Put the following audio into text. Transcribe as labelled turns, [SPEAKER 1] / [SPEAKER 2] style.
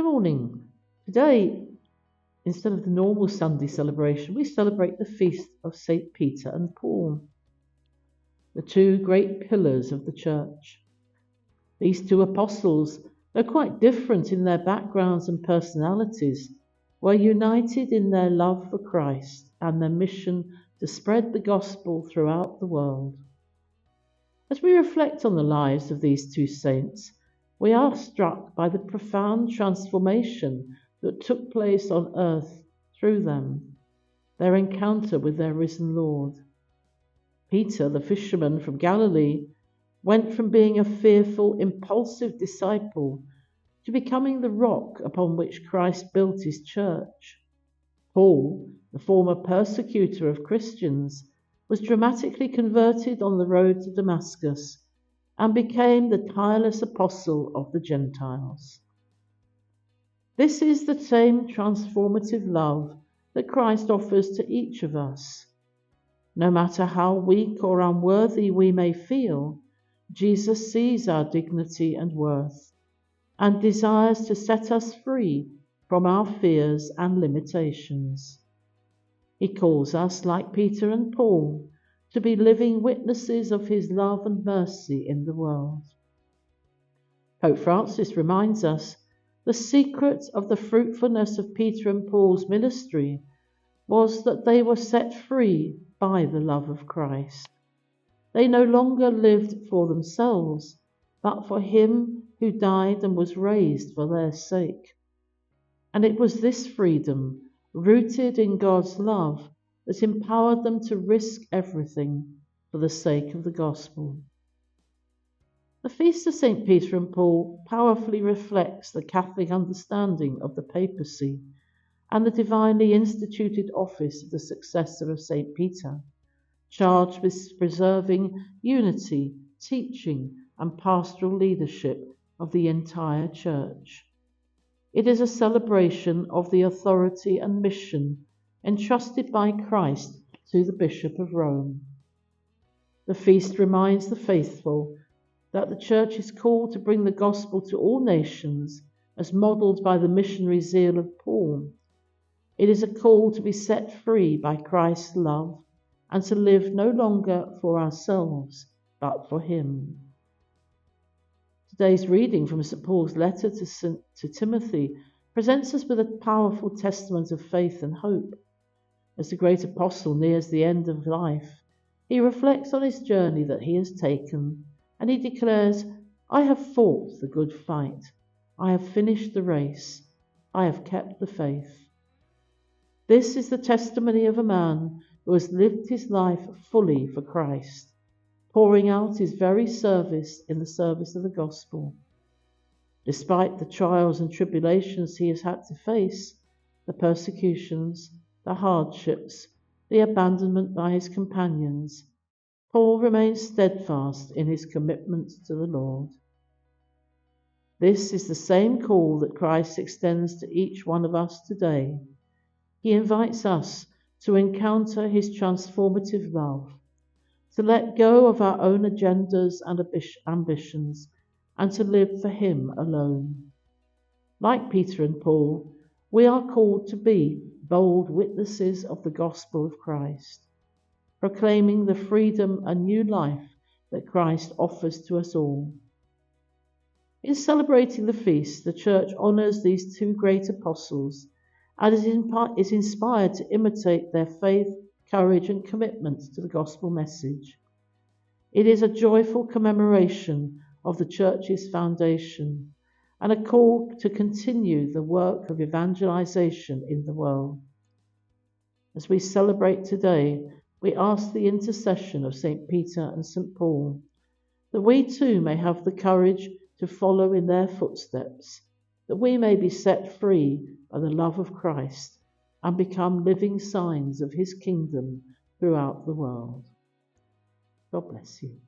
[SPEAKER 1] morning. Today, instead of the normal Sunday celebration, we celebrate the feast of St. Peter and Paul, the two great pillars of the church. These two apostles, though quite different in their backgrounds and personalities, were united in their love for Christ and their mission to spread the gospel throughout the world. As we reflect on the lives of these two saints, we are struck by the profound transformation that took place on earth through them, their encounter with their risen Lord. Peter, the fisherman from Galilee, went from being a fearful, impulsive disciple to becoming the rock upon which Christ built his church. Paul, the former persecutor of Christians, was dramatically converted on the road to Damascus and became the tireless apostle of the Gentiles. This is the same transformative love that Christ offers to each of us. No matter how weak or unworthy we may feel, Jesus sees our dignity and worth and desires to set us free from our fears and limitations. He calls us, like Peter and Paul, to be living witnesses of his love and mercy in the world. Pope Francis reminds us the secret of the fruitfulness of Peter and Paul's ministry was that they were set free by the love of Christ. They no longer lived for themselves, but for him who died and was raised for their sake. And it was this freedom, rooted in God's love, that empowered them to risk everything for the sake of the gospel. The Feast of St. Peter and Paul powerfully reflects the Catholic understanding of the papacy and the divinely instituted office of the successor of St. Peter, charged with preserving unity, teaching, and pastoral leadership of the entire church. It is a celebration of the authority and mission entrusted by Christ to the Bishop of Rome. The feast reminds the faithful that the Church is called to bring the gospel to all nations, as modelled by the missionary zeal of Paul. It is a call to be set free by Christ's love and to live no longer for ourselves, but for him. Today's reading from St. Paul's letter to Timothy presents us with a powerful testament of faith and hope. As the great apostle nears the end of life, he reflects on his journey that he has taken, and he declares, "I have fought the good fight. I have finished the race. I have kept the faith." This is the testimony of a man who has lived his life fully for Christ, pouring out his very service in the service of the gospel. Despite the trials and tribulations he has had to face, the persecutions, the hardships, the abandonment by his companions, Paul remains steadfast in his commitment to the Lord. This is the same call that Christ extends to each one of us today. He invites us to encounter his transformative love, to let go of our own agendas and ambitions, and to live for him alone. Like Peter and Paul, we are called to be bold witnesses of the gospel of Christ, proclaiming the freedom and new life that Christ offers to us all. In celebrating the feast, the Church honours these two great apostles and is inspired to imitate their faith, courage, and commitment to the gospel message. It is a joyful commemoration of the Church's foundation and a call to continue the work of evangelization in the world. As we celebrate today, we ask the intercession of St. Peter and St. Paul, that we too may have the courage to follow in their footsteps, that we may be set free by the love of Christ and become living signs of his kingdom throughout the world. God bless you.